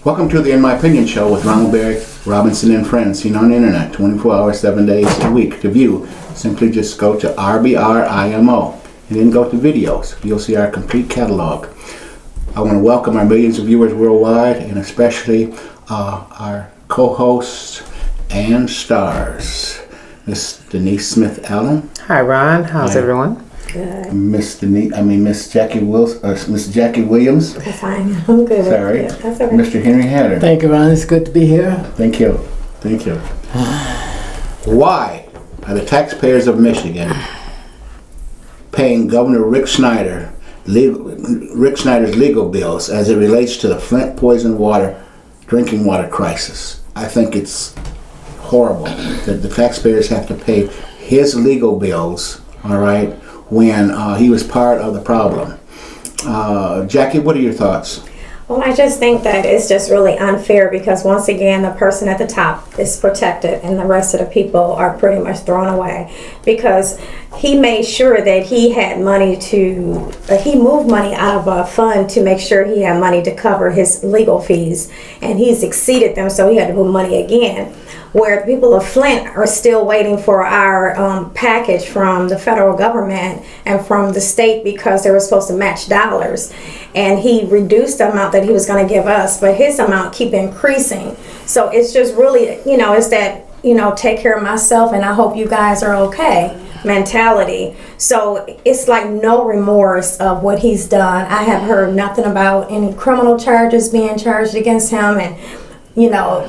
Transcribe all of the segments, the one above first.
Welcome to the In My Opinion show with Ronald Berry, Robinson and Friends, seen on the internet 24 hours, 7 days a week. To view, simply just go to RBRIMO and then go to videos. You'll see our complete catalog. I want to welcome our millions of viewers worldwide, and especially our co-hosts and stars, Miss Denise Smith-Allen. Hi, Ron. How's everyone? Good. Miss Jackie Williams. I'm fine. I'm good. Sorry. Yeah, that's okay. Mr. Henry Hatter. Thank you, Ron. It's good to be here. Thank you. Thank you. Why are the taxpayers of Michigan paying Governor Rick Snyder's legal bills as it relates to the Flint poison water, drinking water crisis? I think it's horrible that the taxpayers have to pay his legal bills, all right, when he was part of the problem. Jackie, what are your thoughts? Well, I just think that it's just really unfair because once again, the person at the top is protected and the rest of the people are pretty much thrown away because he made sure that he had money to, he moved money out of a fund to make sure he had money to cover his legal fees, and he's exceeded them, so he had to move money again. Where the people of Flint are still waiting for our package from the federal government and from the state because they were supposed to match dollars. And he reduced the amount that he was going to give us, but his amount keep increasing. So it's just really, it's that, take care of myself and I hope you guys are okay mentality. So it's like no remorse of what he's done. I have heard nothing about any criminal charges being charged against him, and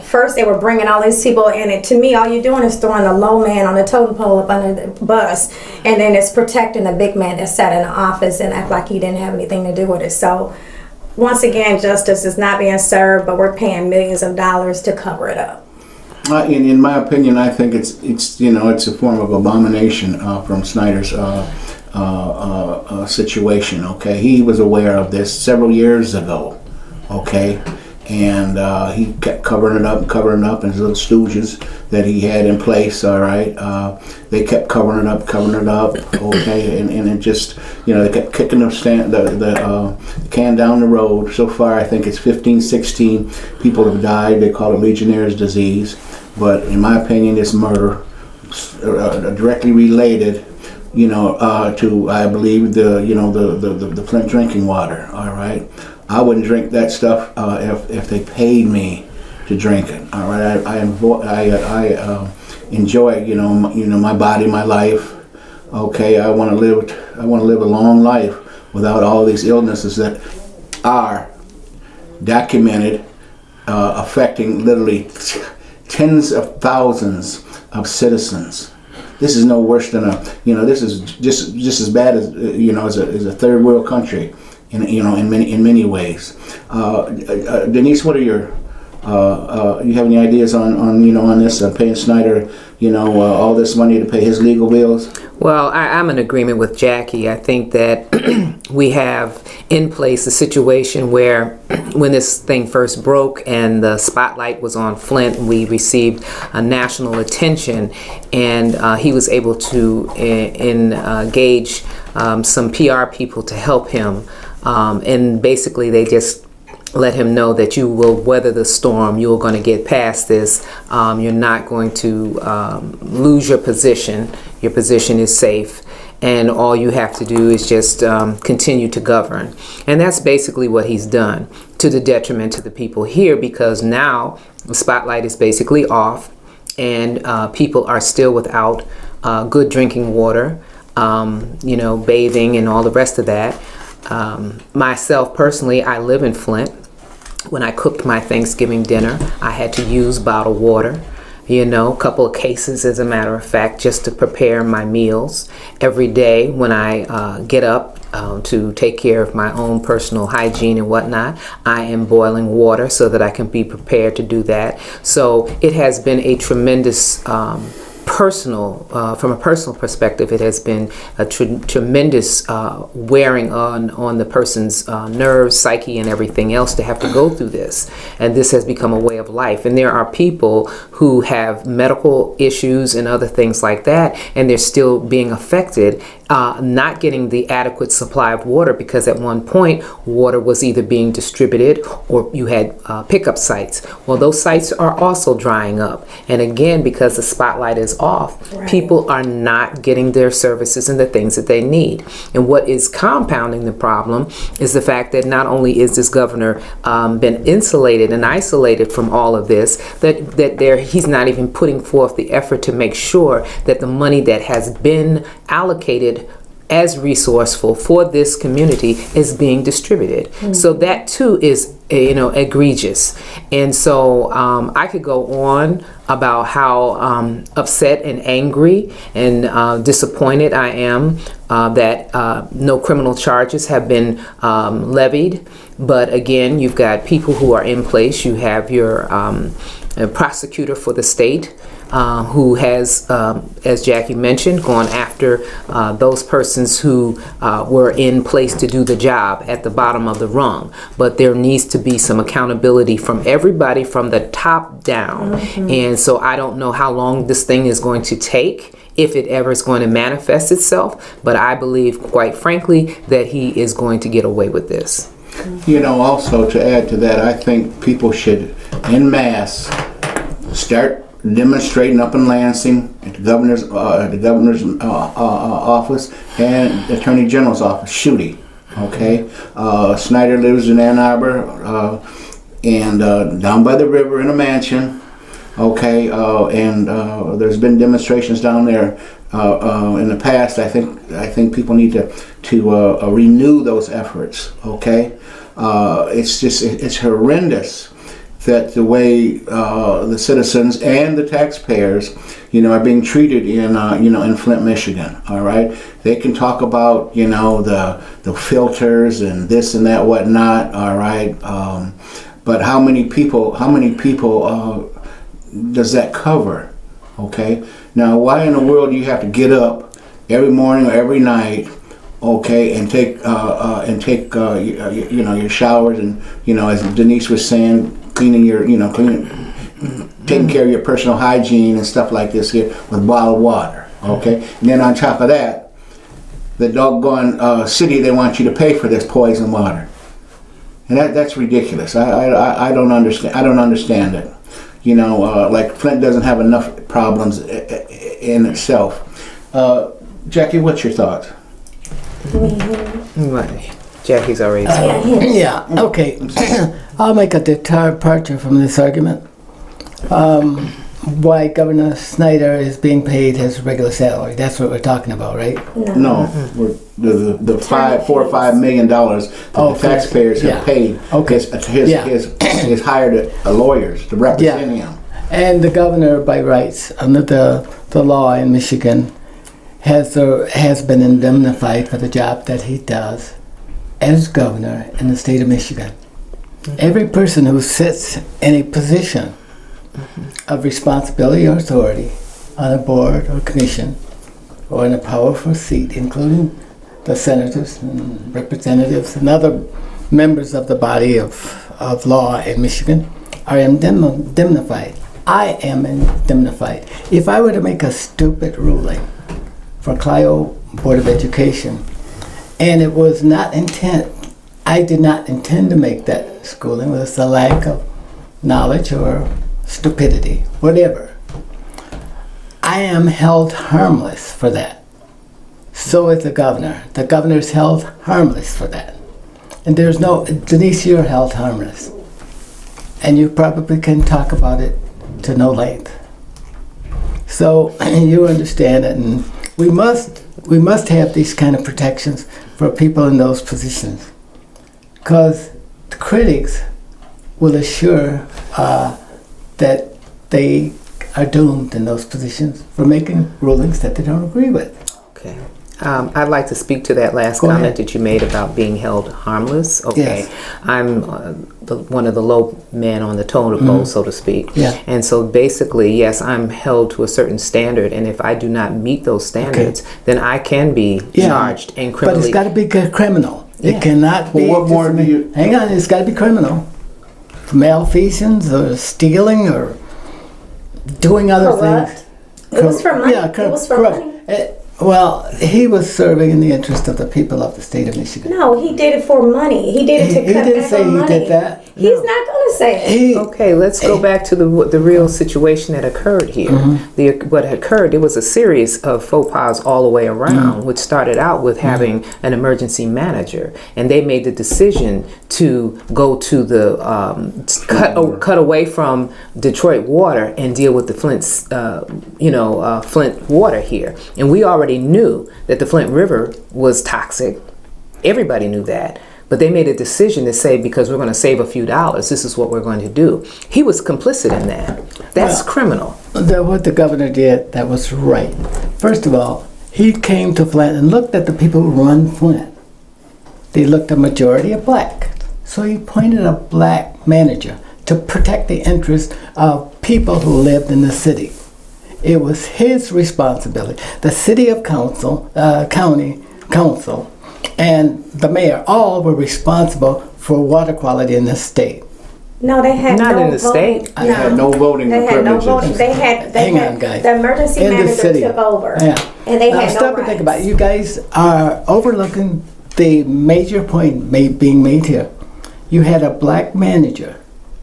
first they were bringing all these people in, and to me, all you're doing is throwing the low man on the totem pole up under the bus, and then it's protecting the big man that sat in the office and act like he didn't have anything to do with it. So, once again, justice is not being served, but we're paying millions of dollars to cover it up. In my opinion, I think it's a form of abomination from Snyder's situation. Okay, he was aware of this several years ago. Okay. And he kept covering it up, and his little stooges that he had in place, all right, they kept covering it up, okay, and it just, they kept kicking the can down the road. So far, I think it's 15, 16 people have died. They call it Legionnaire's disease, but in my opinion, it's murder, directly related, to, I believe, the Flint drinking water, all right. I wouldn't drink that stuff if they paid me to drink it. All right, I enjoy my body, my life. Okay, I want to live a long life without all these illnesses that are documented, affecting literally tens of thousands of citizens. This is no worse than this is just as bad as as a third world country. In many ways. Denise, what are your you have any ideas on this paying Snyder all this money to pay his legal bills? Well, I'm in agreement with Jackie. I think that we have in place a situation where when this thing first broke and the spotlight was on Flint, we received national attention, and he was able to engage some PR people to help him. And basically they just let him know that you will weather the storm, you're going to get past this, you're not going to lose your position is safe, and all you have to do is just continue to govern. And that's basically what he's done, to the detriment to the people here, because now the spotlight is basically off, and people are still without good drinking water, bathing and all the rest of that. Myself personally, I live in Flint. When I cooked my Thanksgiving dinner, I had to use bottled water, a couple of cases as a matter of fact, just to prepare my meals. Every day when I get up to take care of my own personal hygiene and whatnot, I am boiling water so that I can be prepared to do that. So it has been a tremendous from a personal perspective, it has been a tremendous wearing on the person's nerves, psyche, and everything else to have to go through this. And this has become a way of life. And there are people who have medical issues and other things like that, and they're still being affected, not getting the adequate supply of water, because at one point water was either being distributed or you had pickup sites. Well, those sites are also drying up. And again, because the spotlight is off, Right. people are not getting their services and the things that they need. And what is compounding the problem is the fact that not only is this governor been insulated and isolated from all of this, that he's not even putting forth the effort to make sure that the money that has been allocated as resourceful for this community is being distributed. So that too is egregious. And so I could go on about how upset and angry and disappointed I am that no criminal charges have been levied. But again, you've got people who are in place. You have your prosecutor for the state, who has, as Jackie mentioned, gone after those persons who were in place to do the job at the bottom of the rung. But there needs to be some accountability from everybody from the top down. And so I don't know how long this thing is going to take, if it ever is going to manifest itself. But I believe, quite frankly, that he is going to get away with this. Also to add to that, I think people should, en masse, start demonstrating up in Lansing at the governor's office and Attorney General's office, shooting. Okay, Snyder lives in Ann Arbor, and down by the river in a mansion. Okay, and there's been demonstrations down there in the past. I think people need to renew those efforts. Okay, it's horrendous that the way the citizens and the taxpayers, are being treated in Flint, Michigan. All right, they can talk about the filters and this and that whatnot. All right, but how many people does that cover? Okay, now why in the world do you have to get up every morning or every night? Okay, and take your showers, and as Denise was saying, taking care of your personal hygiene and stuff like this here with bottled water. Okay, and then on top of that, the doggone city, they want you to pay for this poison water, and that's ridiculous. I don't understand. I don't understand it. Like Flint doesn't have enough problems in itself. Jackie, what's your thoughts? Jackie's already spoken. Yeah, okay. I'll make a departure from this argument. Why Governor Snyder is being paid his regular salary. That's what we're talking about, right? No, the $4 or $5 million that the taxpayers have paid. Okay. His hired lawyers to represent him. And the governor, by rights, under the law in Michigan, has been indemnified for the job that he does as governor in the state of Michigan. Every person who sits in a position of responsibility or authority on a board or commission or in a powerful seat, including the senators and representatives and other members of the body of law in Michigan, are indemnified. I am indemnified. If I were to make a stupid ruling for Clio Board of Education, and it was not I did not intend to make that schooling. It was a lack of knowledge or stupidity, whatever. I am held harmless for that. So is the governor. The governor is held harmless for that. And there's no, Denise, you're held harmless. And you probably can talk about it to no length. So you understand it, and we must have these kind of protections for people in those positions, because the critics will assure that they are doomed in those positions for making rulings that they don't agree with. Okay. I'd like to speak to that last Go comment ahead. that you made about being held harmless. Okay, Yes. I'm one of the low men on the totem pole, so to speak. Yeah. And so basically, yes, I'm held to a certain standard, and if I do not meet those standards, then I can be charged and But criminally. it's got to be criminal. Yeah. It cannot be. Well, what more do you- Hang on, it's got to be criminal. Malfeasance or stealing or doing other Corrupt. things. It was for money. Yeah, It was for correct. money. Well, he was serving in the interest of the people of the state of Michigan. No, he did it for money. He did it to He cut didn't back say on he money. did that. He's not going to say it. He, Okay, let's go back to the real situation that occurred here. What occurred, there was a series of faux pas all the way around, which started out with having an emergency manager, and they made the decision to go to the cut away from Detroit water and deal with the Flint's, Flint water here. And we already knew that the Flint River was toxic. Everybody knew that. But they made a decision to say, because we're going to save a few dollars, this is what we're going to do. He was complicit in that. That's criminal. what the governor did, that was right. First of all, he came to Flint and looked at the people who run Flint. They looked a majority of black. So he appointed a black manager to protect the interests of people who lived in the city. It was his responsibility. The city of county council, and the mayor all were responsible for water quality in the state. No, they had Not no in the voting. state. They had no voting They had no privileges. voting. They had Hang on, guys. the emergency In the manager city. took over. Yeah. And they Now had no stop and rights. think about it. You guys are overlooking the major point being made here. You had a black manager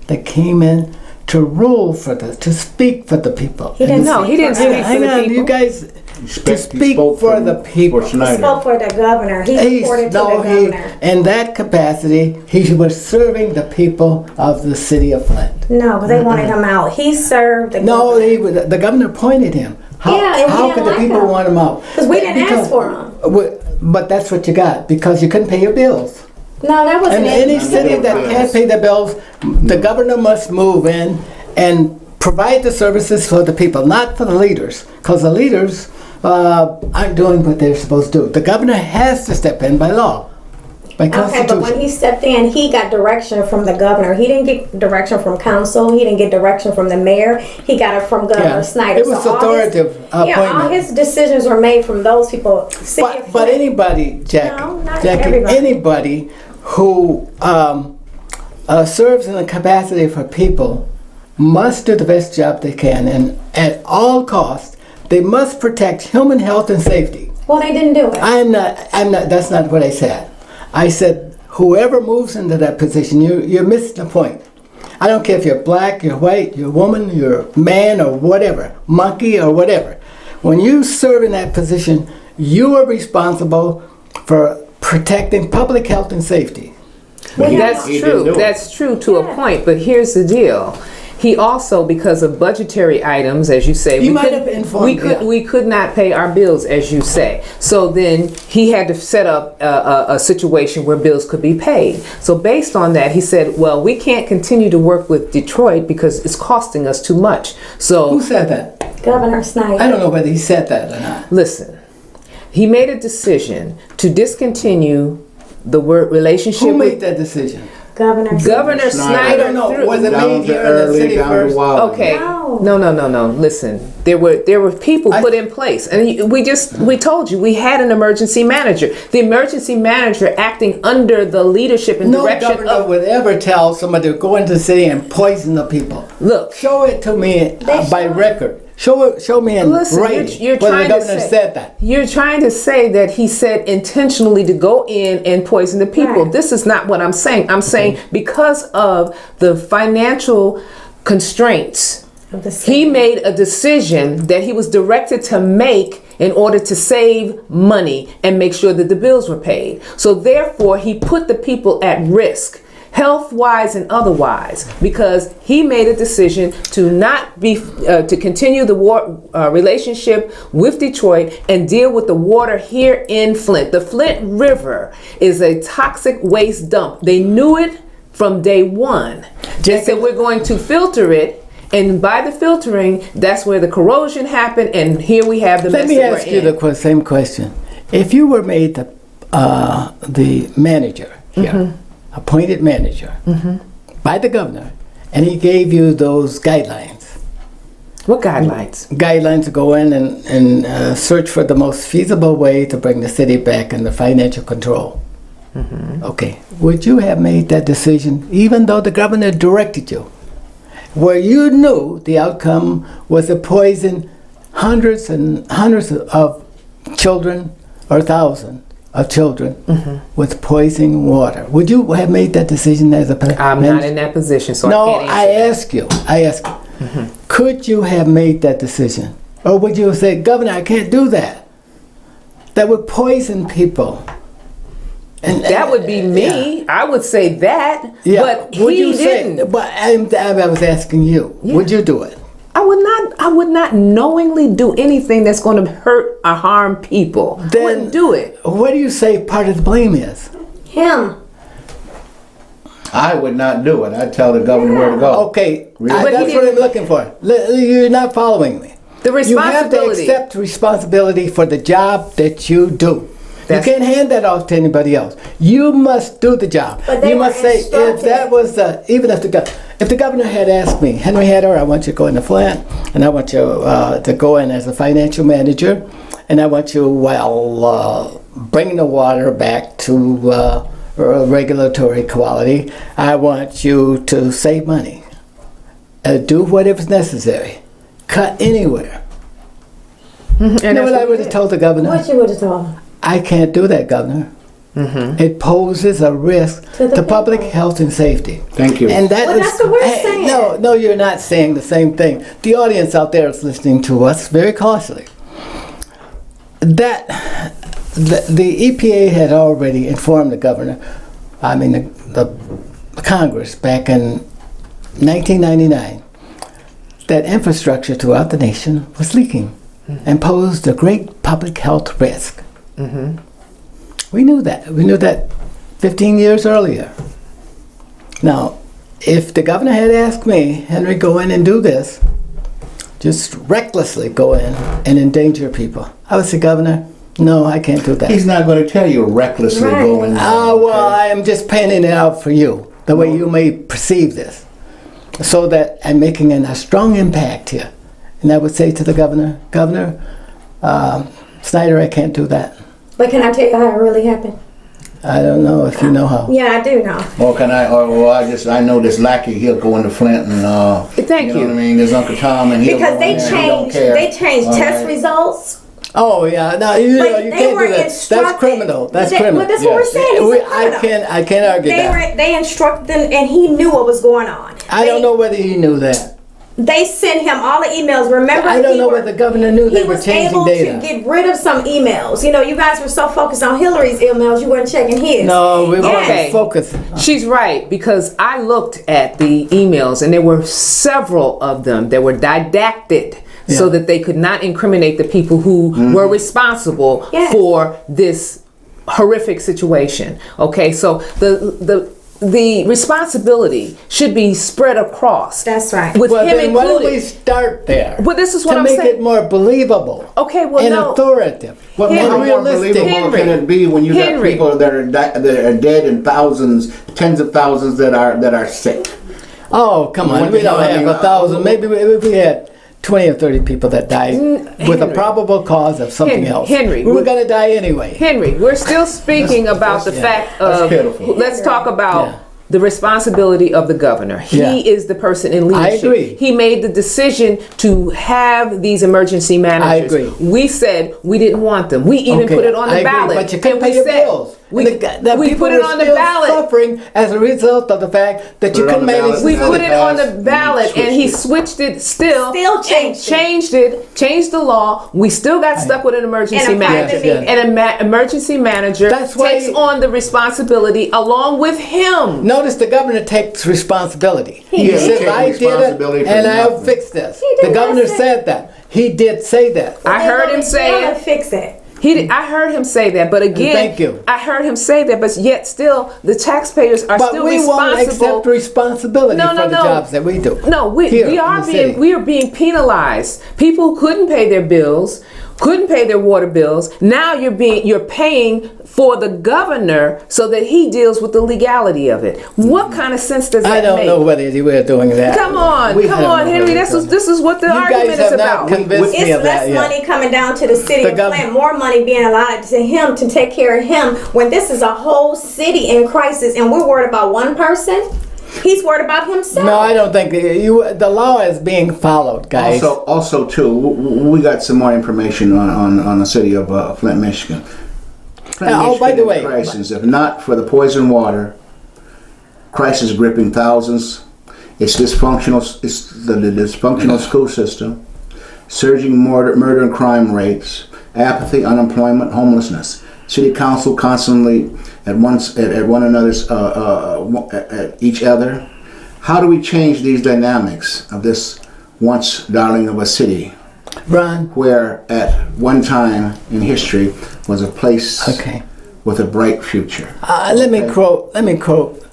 that came in to rule for to speak for the people. He didn't No, he didn't for speak us. for Hang the on, people. you guys, He to speak spoke for the people. For He Schneider. spoke for the governor. He reported to the governor. In that capacity, he was serving the people of the city of Flint. No, because they wanted him out. He served the No, governor. the governor appointed him. How, Yeah, and we how didn't could the like people him. want him out? 'Cause we didn't ask for him. But that's what you got, because you couldn't pay your bills. No, that wasn't And it. any city that can't pay the bills, the governor must move in and provide the services for the people, not for the leaders, because the leaders aren't doing what they're supposed to do. The governor has to step in by law, by Okay, but constitution. when he stepped in, he got direction from the governor. He didn't get direction from council. He didn't get direction from the mayor. He got it from Governor Yeah, Snyder. it was So all authoritative Yeah, all appointment. his decisions were made from those people. City of But Flint. anybody, Jackie, No, not Jackie, everybody. anybody who serves in a capacity for people must do the best job they can, and at all costs, they must protect human health and safety. Well, they didn't do it. I'm not, that's not what I said. I said, whoever moves into that position, you're missing the point. I don't care if you're black, you're white, you're a woman, you're a man, or whatever, monkey, or whatever. When you serve in that position, you are responsible for protecting public health and safety. That's He didn't true. do it. That's true to a point. But here's the deal. He also, because of budgetary items, as you say, He we might couldn't- have informed, yeah. we could not pay our bills, as you say. So then he had to set up a situation where bills could be paid. So based on that, he said, "Well, we can't continue to work with Detroit because it's costing us too much." So Who said that? Governor Snyder. I don't know whether he said that or not. listen, he made a decision to discontinue the relationship Who made with that decision? Governor Governor Snyder. Snyder. I don't know. threw- Was it Down made to here in the early, city down first? to wild. Okay. No. No. Listen, there were people put in place, and we told you we had an emergency manager. The emergency manager acting under the leadership and No direction governor of. would ever tell somebody to go into the city and poison the people. Look, Show it to me by showed- record. Show me in listen, writing you're whether the trying to governor say said that. You're trying to say that he said intentionally to go in and poison the people. Right. This is not what I'm saying. I'm saying because of the financial constraints. Of the city. He made a decision that he was directed to make in order to save money and make sure that the bills were paid. So therefore, he put the people at risk, health-wise and otherwise, because he made a decision to not be to continue the relationship with Detroit and deal with the water here in Flint. The Flint River is a toxic waste dump. They knew it from day one. They said we're going to filter it. And by the filtering, that's where the corrosion happened, and here we have the Let mess me that ask we're you in. the same question. If you were made the manager here, appointed manager by the governor, and he gave you those guidelines. What guidelines? Guidelines to go in and search for the most feasible way to bring the city back under financial control. Okay, would you have made that decision even though the governor directed you? Where you knew the outcome was to poison hundreds and hundreds of children or thousands of children with poisoning water. Would you have made that decision as a I'm not in that position, so No, I can't answer I ask you. Could you have made that decision? Or would you have said, Governor, I can't do that? That would poison people. And that would be me. I would say that, but would he you didn't. Say, but I was asking you, would you do it? I would not knowingly do anything that's going to hurt or harm people. I wouldn't do it. What do you say part of the blame is? Him. I would not do it. I'd tell the governor where to go. Okay, Really? that's what I'm looking for. You're not following me. The You have to responsibility. accept responsibility for the job that you do. That's- You can't hand that off to anybody else. You must do the job. But they You were must say, if instructed. that was even if the governor had asked me, Henry Hatter, I want you to go into Flint, and I want you to go in as a financial manager, and I want you bringing the water back to regulatory quality. I want you to save money, do whatever's necessary, cut anywhere. And You know what that's I would have told the governor? What you would have told him? I can't do that, Governor. It poses a risk To the to public people. health and safety. Thank you. And that Well, is- that's what we're saying. No, you're not saying the same thing. The audience out there is listening to us very closely. That the EPA had already informed the governor, the Congress back in 1999, that infrastructure throughout the nation was leaking and posed a great public health risk. We knew that. We knew that 15 years earlier. Now, if the governor had asked me, Henry, go in and do this, just recklessly go in and endanger people, I would say, Governor, no, I can't do that. He's not going to tell you recklessly Right. going. Well, I am just painting it out for you, the way you may perceive this, so that I'm making a strong impact here. And I would say to the governor, Snyder, I can't do that. But can I tell you how it really happened? I don't know if you know how. Yeah, I do know. Or can I? Or I know this lackey. He'll go into Flint and. Thank you. Know you. what I mean, there's Uncle Tom and he'll Because go they in there and he don't changed care. test All right. results. Oh yeah, no, you They can't were do that. instructed. That's criminal. That's They- criminal. Well, that's what we're saying. It's criminal. I can't argue that. They instructed them, and he knew what was going on. I don't know whether he knew that. They sent him all the emails. Remember, I don't he know were- whether the governor knew they he were was changing able data. to get rid of some emails. You know, you guys were so focused on Hillary's emails, you weren't checking his. No, we Yes. weren't Okay. focused. She's right, because I looked at the emails and there were several of them that were didacted so Yeah. that they could not incriminate the people who were responsible Yes. for this horrific situation. Okay, so the responsibility should be spread across. That's right. With Well, him then why don't we included. start there? Well, this is what to I'm make saying. it more believable. Okay, well, and no. authoritative. What Henry. more realistic. unbelievable Henry. can it be when you got Henry. people that are dead and thousands, tens of thousands that are sick? Oh, come on. What We the don't hell, I have mean, 1,000. Maybe if we had 20 or 30 people that died with a Henry. probable cause of something else. Henry, we were going to die anyway. Henry, we're still speaking about the fact That's of. pitiful. Let's talk about Yeah. the responsibility of the governor. He Yeah. is the person in leadership. agree. He made the decision to have these emergency managers. agree. We said we didn't want them. We even Okay, put it on the I agree, ballot. but you couldn't And we pay your said- bills. We, And the we people put it were on the still ballot. suffering as a result of the fact that you Put it on couldn't the manage. ballot. We Now put they it on the passed, ballot, and and he switched switched it still. Still and changed it. changed the law. We still got stuck with an emergency And a private manager. meeting. And an emergency manager That's why takes he- on the responsibility along with him. Notice the governor takes responsibility. He says, did. I did Responsibility it, for and I'll nothing. fix this. He did The governor not say- said that. He did say that. I heard him say to it. fix it. I heard him say that, but again, Thank you. I heard him say that, but yet still, the taxpayers are But still we won't responsible. accept responsibility No, no, for the no. jobs that we do. No, here we in are the city. being penalized. People couldn't pay their bills couldn't pay their water bills. Now you're paying for the governor so that he deals with the legality of it. What kind of sense does that I don't make? know whether you were doing that. Come on, Henry. This is what the You guys argument is have not about. convinced me It's of that less yet. money coming down to the city The of gov- Flint, more money being allotted to him to take care of him when this is a whole city in crisis and we're worried about one person. He's worried about himself. No, I don't think the law is being followed, guys. Also, too, we got some more information on the city of Flint, Michigan. Flint, Oh, by the way, crisis. If not for the poison water, crisis gripping thousands. It's dysfunctional. It's the dysfunctional school system, surging murder and crime rates, apathy, unemployment, homelessness. City council constantly at one another's at each other. How do we change these dynamics of this once darling of a city, Ron. where at one time in history was a place Okay. with a bright future? Let me quote.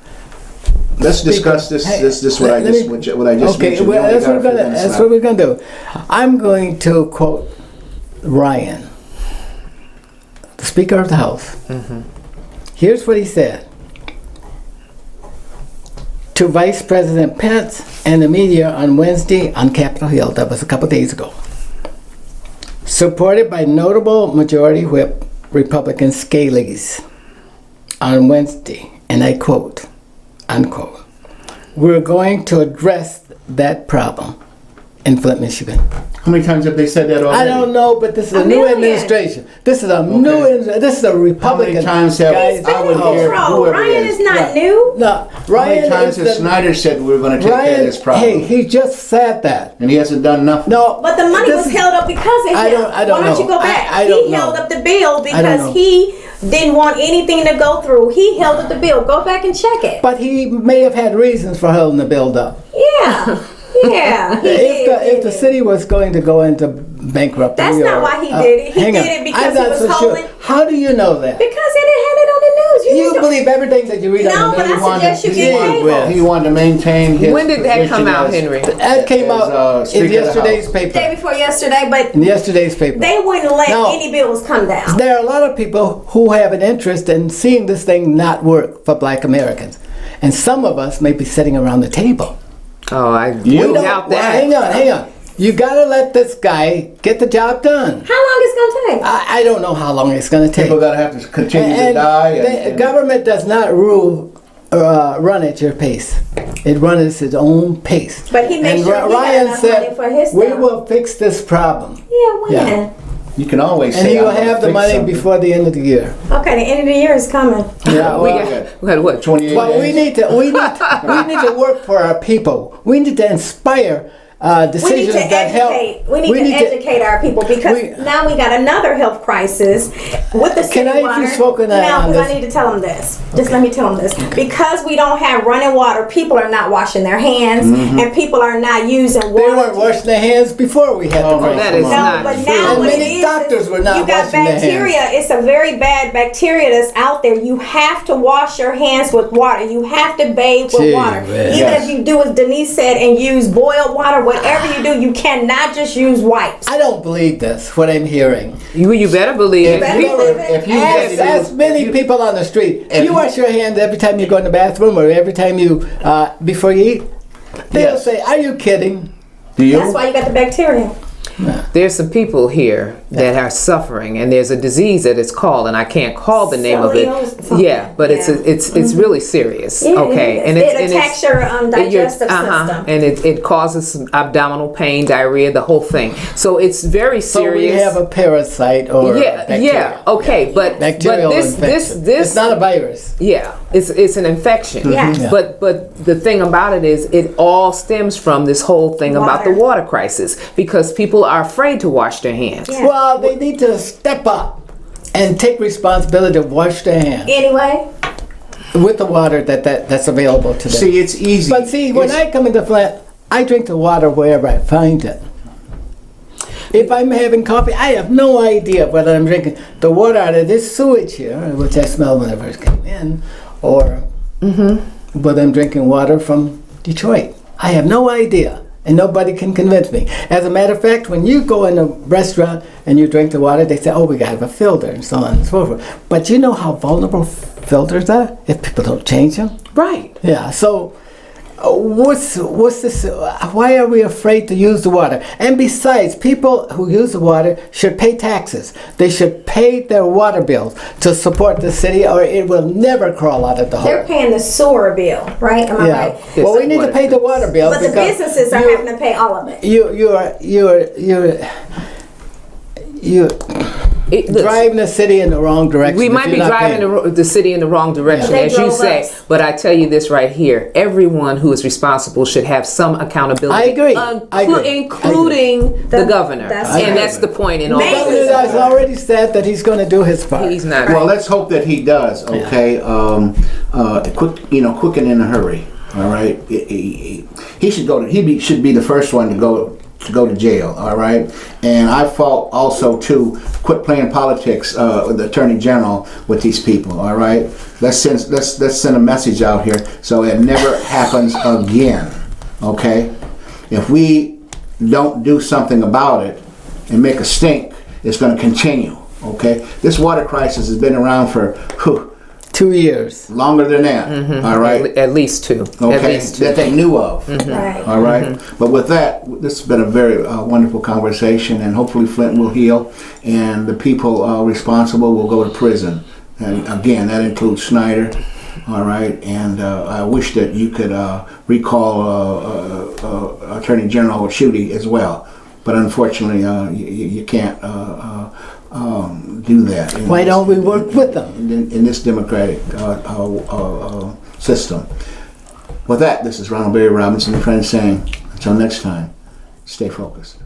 Let's discuss this. Hey, This what I let just me- what I just Okay, mentioned. well, We only that's got what a few minutes that's left. what we're gonna do. I'm going to quote Ryan, the Speaker of the House. Here's what he said to Vice President Pence and the media on Wednesday on Capitol Hill. That was a couple days ago. Supported by notable Majority Whip Republican Scalise on Wednesday, and I quote, unquote, "We're going to address that problem in Flint, Michigan." How many times have they said that already? I don't know, but this is a A new million. administration. This is a this is a Republican. times have- guys, I would Control. hear whoever Ryan it is. is not Right. new. No, How Ryan many times is has Snyder said we were going to take care of Ryan, this problem? hey, he just said that. And he hasn't done nothing. No, But the money this was is- held up because of him. I don't Why don't know. you go back? I don't He know. held up the bill know. because he didn't want anything to go through. He held up the bill. Go back and check it. But he may have had reasons for holding the build up. Yeah. Yeah. He If the did. city was going to go into bankruptcy, That's not why he did it. He hang did on. it because I'm he not was so holding. Sure. How do you know that? Because they didn't have it on the news. You need to- believe everything that you read No, on the but news. I suggest you He get wanted- cable. He wanted to maintain his When did that come position out, as- Henry? That came as, out Speaker in of the yesterday's House. Day paper. before yesterday, but In yesterday's paper. they wouldn't let No. any bills come down. There are a lot of people who have an interest in seeing this thing not work for Black Americans, and some of us may be sitting around the table. Oh, I You- doubt that. Hang on. You gotta let this guy get the job done. How long is it gonna take? I don't know how long it's gonna take. People got to have to continue to die. The government does not run at your pace. It runs its own pace. But he made And sure he had Ryan enough said, money for his "We stuff." will fix this problem." Yeah, when? Yeah. You can always And say, he will "I'm gonna have the fix money something." before the end of the year. Okay, the end of the year is coming. Yeah, we well, got what? 28 well, days. we need to work for our people. We need to inspire We need decisions to that help. educate. We need to educate our people because we- now we got another health crisis with the city Can I water. be spoken on Now, because this? I need to tell them this. Just let me tell them this. Because we don't have running water, people are not washing their hands, and people are not using They water. weren't washing their hands before we had the Oh, crisis. that is come No, not but true. now And what many it is, doctors were not you got washing their bacteria. It's a very bad bacteria that's out there. You have to wash your hands with water. You have to bathe with Gee water. whiz. Even Yes. if you do as Denise said and use boiled water, whatever you do, you cannot just use wipes. I don't believe this, what I'm hearing. You better believe it. better People- believe it. If you Ask many people on the street. if You you- wash your hands every time you go in the bathroom or every time you, before you eat? They'll Yes. say, "Are you kidding?" do you? That's why you got the bacteria. There's some people here that are suffering, and there's a disease that it's called, and I can't call the name of it. Celiac something. Yeah, but Yeah. it's really serious. Yeah, okay, it attacks your digestive uh-huh, system. and it causes some abdominal pain, diarrhea, the whole thing. So it's very So serious. we have a parasite or yeah, bacteria. yeah, okay, but Bacterial this infection. this It's not a virus. yeah, it's an infection. Yes. Yeah. But the thing about it is, it all stems from this whole thing about the Water. water crisis because people are afraid to wash their hands. Yeah. Well, they need to step up and take responsibility to wash their hands Anyway, with the water that's available to them. See, it's easy. But see, when It's- I come into Flint, I drink the water wherever I find it. If I'm having coffee, I have no idea whether I'm drinking the water out of this sewage here, which I smelled when I first came in, or whether I'm drinking water from Detroit. I have no idea. And nobody can convince me. As a matter of fact, when you go in a restaurant and you drink the water, they say, oh, we got to have a filter and so on and so forth. But you know how vulnerable filters are if people don't change them? Right. Yeah, so what's this? Why are we afraid to use the water? And besides, people who use the water should pay taxes. They should pay their water bills to support the city, or it will never crawl out of the hole. They're paying the sewer bill, right? Am I Yeah. right? Well, we need to pay the water bill. But the because businesses are having to pay all of it. You're driving the city in the wrong direction. We if might you're be not driving paying. the city in the wrong direction, They as you drove say. us. But I tell you this right here: everyone who is responsible should have some accountability. I agree. I agree. Including the governor, That's and right. that's the point in all Maybe. The governor this. has already said that he's going to do his part. He's not. Well, let's hope that he does. Okay, quick and in a hurry. All right, he should go. Should be the first one to go to jail. All right, and I fought also to quit playing politics with the attorney general with these people. All right, let's send a message out here so it never happens again. Okay, if we don't do something about it and make a stink, it's going to continue. Okay, this water crisis has been around for 2 years. longer than that. All right. At least two. At Okay, least two. that they knew of. Right. All right. But with that, this has been a very wonderful conversation, and hopefully Flint will heal, and the people responsible will go to prison. And again, that includes Snyder. All right. And I wish that you could recall Attorney General Schuette as well. But unfortunately, you can't do that. Why don't we work with them? In this democratic system. With that, this is Ronald Barry Robinson, the friend saying, until next time, stay focused.